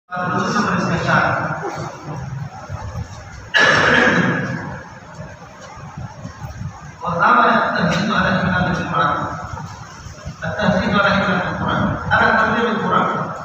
Khusus menuliskan syarat. Pertama, at-tahsin ala iman al-Quran. At-tahsin ala iman al-Quran. Ala tabligh al-Quran.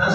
10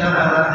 4000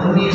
19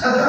17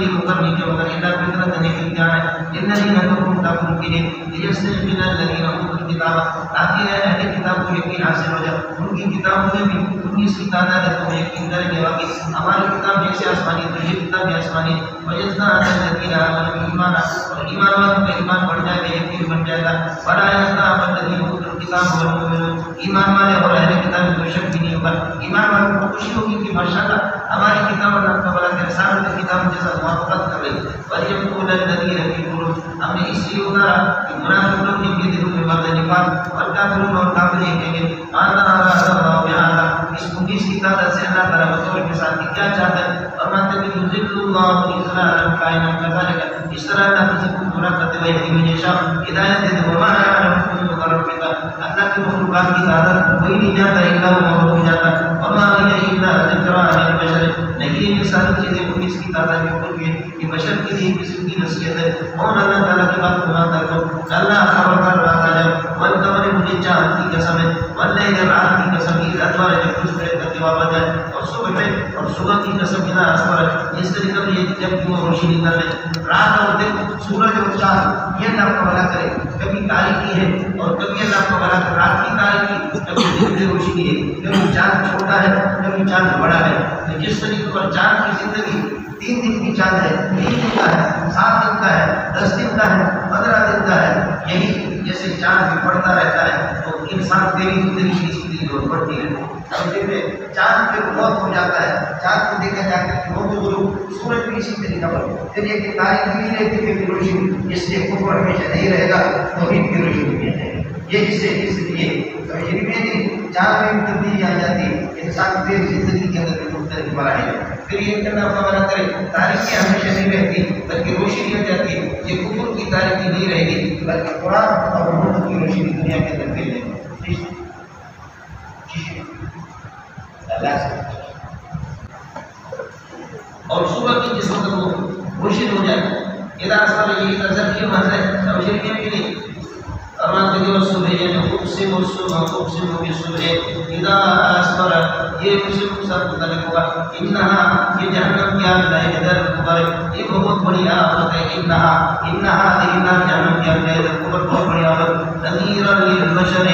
شریک ہو کر نہیں کیا مگر اللہ فطرت نے کی جان ہے الذین کفروا تکفرون لیستجیب الذین اوتوا الکتاب تاکہ اہل کتاب کو یقین حاصل ہو جائے ان کی کتابوں میں بھی ان کی تعداد ہے تو یقین کریں گے واقعی ہماری کتاب جیسے آسمانی تو یہ کتاب بھی آسمانی وجدنا الذین آمنوا ایمان اور ایمان والوں کا ایمان بڑھ جائے گا یقین بن جائے گا ولا یستوی الذین اوتوا الکتاب والمؤمنون ایمان والے اور اہل کتاب میں کوئی شک بھی نہیں ہوگا ایمان والوں کو خوشی ہوگی کہ ماشاءاللہ ہماری کتاب اللہ کا بڑا احسان ہے کتاب جیسا موافقت کر رہی وَلْيَقُولَ الَّذِينَ فِي قُلُوبِهِمْ ہم نے اس لیے اتارا کہ منافق لوگ جن کے دلوں میں مرض نفاق اور کافرون اور کافر یہ کہیں گے آنا اللہ بہذا اس کو اس کی تعداد سے اللہ تعالیٰ بطور کے ساتھ کیا چاہتا ہے اور مانتے کہ یضل اللہ اضلالا قائما كذلك اس طرح اللہ کسی کو گمراہ کرتے ہوئے من یشاء ہدایت دے وما يعلم جنود ربك اللہ کی مخلوقات کی تعداد کوئی نہیں جانتا الا وہ ہو جاتا وما هي الا ذکرى للبشر نہیں یہ ساری چیزیں کوئی اس کی تعداد میں کھل گئی کہ بشر کے لیے کسی کی نصیحت ہے اور اللہ تعالیٰ کی بات کو مانتا کرو اللہ خبردار رہا جب والقمر مجھے چاند کی قسم ہے واللیل رات کی قسم ہے ادوار جب کچھ پہلے کرتے واپس جائے اور صبح میں اور صبح کی قسم اذا اسفر اس طریقے سے یہ جب وہ روشنی کر لے رات اور دن سورج اور چاند یہ اللہ کو بھلا کرے کبھی تاریکی ہے اور کبھی اللہ کو بھلا کرے رات کی تاریکی کبھی دن کی روشنی ہے کبھی چاند چھوٹا ہے کبھی چاند بڑا ہے جس طریقے پر چاند کی زندگی 3 دن کی چاند ہے 3 دن کا ہے 7 دن کا ہے 10 دن کا ہے 15 دن کا ہے یہی جیسے چاند بھی بڑھتا رہتا ہے تو انسان تیری زندگی کی زندگی جو بڑھتی ہے اور پھر چاند پھر بہت ہو جاتا ہے چاند کو دیکھا جاتا ہے کہ وہ لوگ سورج بھی اسی طریقہ پر پھر یہ کہ تاریخ بھی رہتی ہے کہ روشنی اس سے کفر ہمیشہ نہیں رہے گا توحید کی روشنی بھی ہے یہ اس لیے یہ بھی چاند میں تبدیلی آ جاتی ہے انسان پھر زندگی کے اندر مختلف مراحل پھر یہ کرنا فمانا کرے تاریخی ہمیشہ نہیں رہتی بلکہ روشنی ہو جاتی ہے یہ کفر کی تاریخی نہیں رہے گی بلکہ قرآن اور محمد کی روشنی دنیا کے اندر پھیلے گی اللہ سے اور صبح کی جس وقت وہ روشن ہو جائے اذا اصبح یہ نظر کی مزہ ہے روشنی کے لیے اور مانتے کہ وہ صبح ہے جو اقسم اقسم بالصبح اذا اصبح یہ مسلم سب متعلق ہوگا انہا یہ جہنم کی آگ ہے ادھر قبر یہ بہت بڑی آفت ہے انہا جہنم کی آگ ہے ادھر قبر بہت بڑی آفت نذیرا للبشر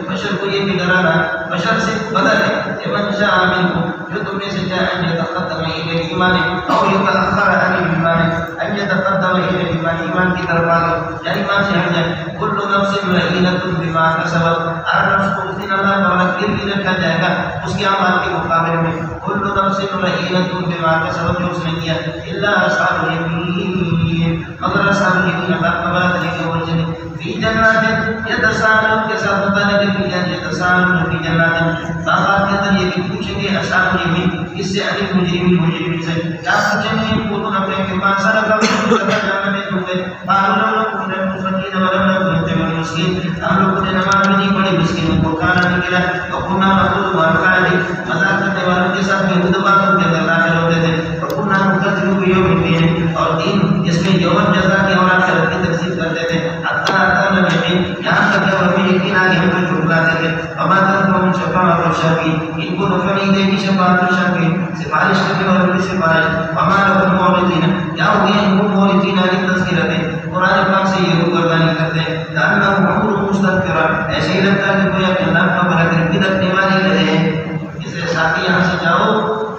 بشر کو یہ بھی ڈرانا ہے بشر سے بدل ہے لمن شاء منکم جو تم میں سے چاہے ان يتقدم الى الايمان او يتاخر عن الايمان ان يتقدم الى الايمان ایمان کی طرف آگے یعنی ایمان سے ہٹ جائے كل نفس رهينة بما كسبت ہر نفس کو اس دن اللہ تعالیٰ گروی رکھا جائے گا اس کے اعمال کے مقابلے میں كل نفس رهينة بما كسبت جو اس نے کیا الا اصحاب اليمين مگر اصحاب اليمين اللہ تعالیٰ نے وہ جنت فی جنات یتساءلون کے ساتھ بتانے کے لیے یتساءلون فی جنات باغات کے اندر یہ بھی پوچھیں گے اصحاب الیمین اس سے علی مجرمین سے کیا پوچھیں گے بولوں اپنے کے پاس سارا کا جاننے میں تو گئے قالوا لهم كنا مسكين ولم نكن نطعم المسكين ہم لوگوں نے نماز بھی نہیں پڑھی مسکینوں کو کھانا نہیں کھلایا وكنا نخوض مع الخائضين مذاق کرنے والوں کے ساتھ بےہودہ باتوں کے اندر داخل ہوتے تھے وكنا نكذب بيوم الدين اور دین جس میں یوم جزا کی اور آخرت کی تکذیب کرتے تھے حتی اتانا الیقین یہاں تک کہ ہمیں یقین آ گیا ہم کو جھٹلاتے تھے وما تنفعهم شفاعة الشافعين ان کو نفع نہیں دے گی شفاعت الشافعین سفارش کرنے والوں کی سفارش وما لهم معرضين کیا ہو گیا ان کو معرضین علی تذکرت قرآن پاک سے یہ روگردانی کرتے ہیں لأنهم عمر مستذکرہ ایسے ہی لگتا ہے کہ کوئی اپنے اللہ کا بھلا کر کے رکھنے والے لگے ہیں اس لیے ساتھی یہاں سے جاؤ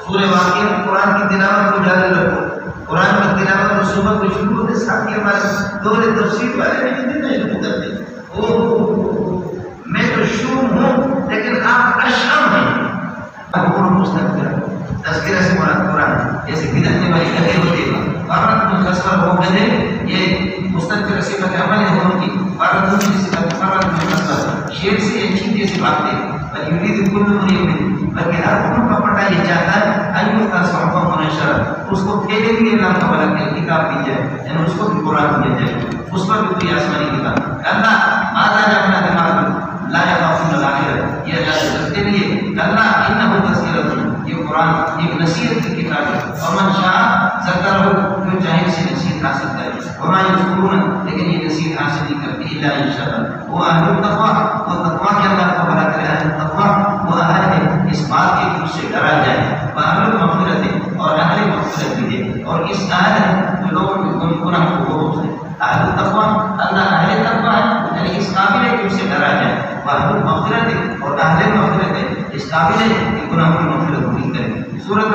سورہ واقعہ قرآن کی تلاوت کو جاری رکھو قرآن کی تلاوت کو صبح کو شروع ہوتے ساتھ کے ہمارے دور تفسیر والے نہیں دیتے شروع کرتے میں تو شوم ہوں لیکن آپ اشم ہیں عمر مستذکرہ تذکرہ سے مراد قرآن جیسے بدعت والی کہتے ہوتے ہیں فارغ منخسر ہو گئے یہ مستقبل صفت عمل ہے ان کی فارغ منخسر شیر سے ایک چیز سے بات ہے پر یرید کل مرید بلکہ ہر قوم کا پٹا یہ چاہتا ہے ایو کا صحابہ منشر اس کو پھیلے بھی اللہ کا بلا کے کتاب دی جائے یعنی اس کو بھی قرآن دیا جائے اس پر بھی کوئی آسمانی کتاب اللہ ماذا جعلنا دماغ لا يخافون الآخرة یہ اللہ سے کرتے لیے اللہ انہو تذکرۃ یہ قرآن ایک نصیحت کی کتاب ہے اور من شاء ذکرہ جو چاہے سے نصیحت حاصل کرے وما یذکرون لیکن یہ نصیحت حاصل نہیں کرتے الا انشاءاللہ وہ اہل التقوی وہ تقوی کے اللہ کو بھلا کرے اہل التقوی وہ اہل ہے اس بات کے کہ اس سے ڈرا جائے وہ اہل المغفرت اور اہل مغفرت بھی دے. اور اس اہل جو لوگ گناہ کو روک دے. اہل تقوی اللہ اہل تقوی ہے یعنی اس قابل ہے کہ اس سے ڈرا جائے. اہل مغفرت اور اہل مغفرت اس قابل ہے کہ گناہوں کی مغفرت نہیں کرے. سورۃ